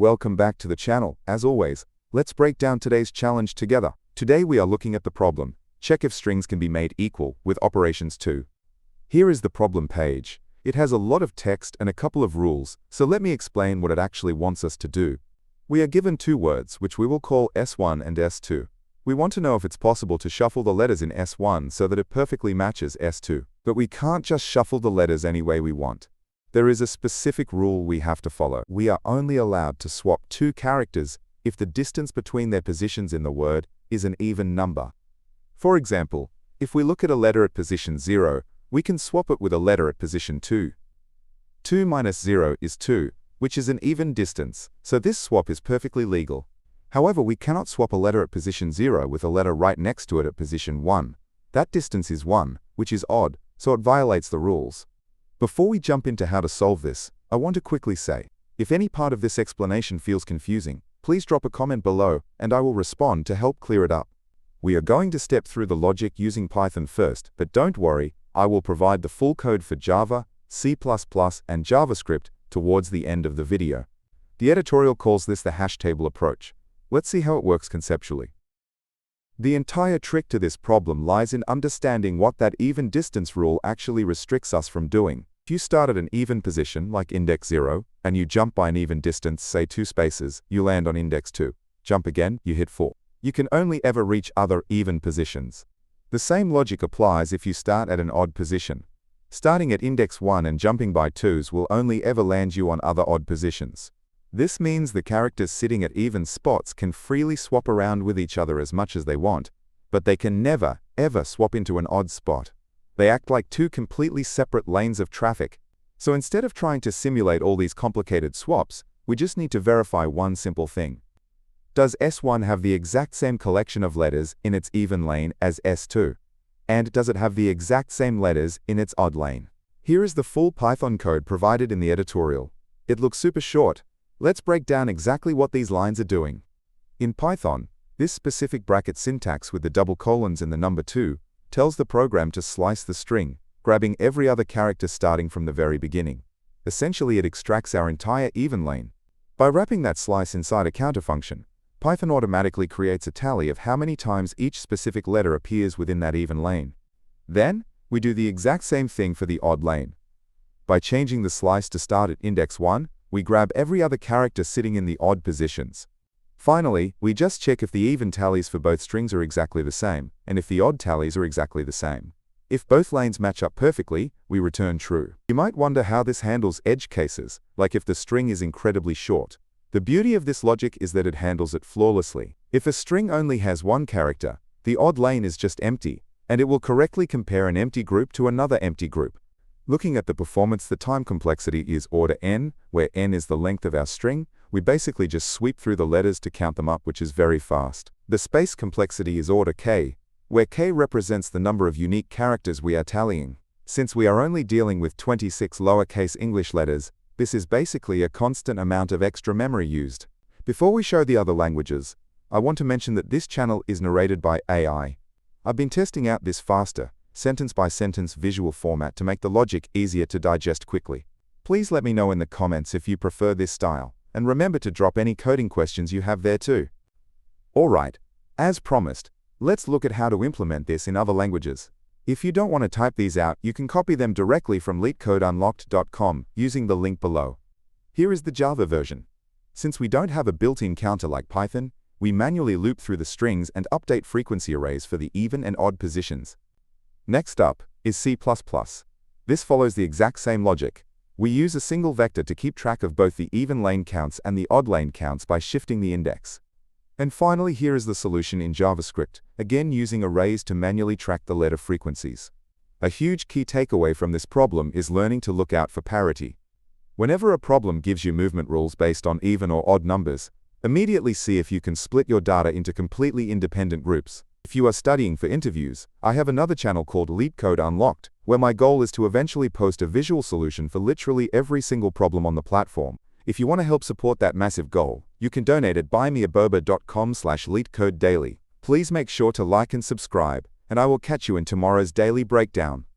welcome back to the channel. As always, let's break down today's challenge together. Today we are looking at the problem, check if strings can be made equal with operations too. Here is the problem page. It has a lot of text and a couple of rules, so let me explain what it actually wants us to do. We are given two words, which we will call S1 and S2. We want to know if it's possible to shuffle the letters in S1 so that it perfectly matches S2. But we can't just shuffle the letters any way we want. There is a specific rule we have to follow. We are only allowed to swap two characters if the distance between their positions in the word is an even number. For example, if we look at a letter at position 0, we can swap it with a letter at position 2. 2 minus 0 is 2, which is an even distance, so this swap is perfectly legal. However, we cannot swap a letter at position 0 with a letter right next to it at position 1. That distance is 1, which is odd, so it violates the rules. Before we jump into how to solve this, I want to quickly say, if any part of this explanation feels confusing, please drop a comment below and I will respond to help clear it up. We are going to step through the logic using Python first, but don't worry, I will provide the full code for Java, C++, and JavaScript towards the end of the video. The editorial calls this the hash table approach. Let's see how it works conceptually. The entire trick to this problem lies in understanding what that even distance rule actually restricts us from doing. If you start at an even position, like index 0, and you jump by an even distance, say 2 spaces, you land on index 2. Jump again, you hit 4. You can only ever reach other even positions. The same logic applies if you start at an odd position. Starting at index 1 and jumping by 2s will only ever land you on other odd positions. This means the characters sitting at even spots can freely swap around with each other as much as they want, but they can never, ever swap into an odd spot. They act like two completely separate lanes of traffic. So instead of trying to simulate all these complicated swaps, we just need to verify one simple thing. Does S1 have the exact same collection of letters in its even lane as S2? And does it have the exact same letters in its odd lane? Here is the full Python code provided in the editorial. It looks super short. Let's break down exactly what these lines are doing. In Python, this specific bracket syntax with the double colons and the number 2 tells the program to slice the string, grabbing every other character starting from the very beginning. Essentially, it extracts our entire even lane. By wrapping that slice inside a counter function, Python automatically creates a tally of how many times each specific letter appears within that even lane. Then, we do the exact same thing for the odd lane. By changing the slice to start at index 1, we grab every other character sitting in the odd positions. Finally, we just check if the even tallies for both strings are exactly the same, and if the odd tallies are exactly the same. If both lanes match up perfectly, we return true. You might wonder how this handles edge cases, like if the string is incredibly short. The beauty of this logic is that it handles it flawlessly. If a string only has one character, the odd lane is just empty, and it will correctly compare an empty group to another empty group. Looking at the performance, the time complexity is order n, where n is the length of our string. We basically just sweep through the letters to count them up, which is very fast. The space complexity is order k, where k represents the number of unique characters we are tallying. Since we are only dealing with 26 lowercase English letters, this is basically a constant amount of extra memory used. Before we show the other languages, I want to mention that this channel is narrated by AI. I've been testing out this faster, sentence-by-sentence visual format to make the logic easier to digest quickly. Please let me know in the comments if you prefer this style, and remember to drop any coding questions you have there too. Alright, as promised, let's look at how to implement this in other languages. If you don't want to type these out, you can copy them directly from leetcodeunlocked.com using the link below. Here is the Java version. Since we don't have a built-in counter like Python, we manually loop through the strings and update frequency arrays for the even and odd positions. Next up is C++. This follows the exact same logic. We use a single vector to keep track of both the even lane counts and the odd lane counts by shifting the index. And finally, here is the solution in JavaScript, again using arrays to manually track the letter frequencies. A huge key takeaway from this problem is learning to look out for parity. Whenever a problem gives you movement rules based on even or odd numbers, immediately see if you can split your data into completely independent groups. If you are studying for interviews, I have another channel called Leetcode Unlocked, where my goal is to eventually post a visual solution for literally every single problem on the platform. If you want to help support that massive goal, you can donate at buymeaboba.com/leetcodedaily. Please make sure to like and subscribe, and I will catch you in tomorrow's daily breakdown.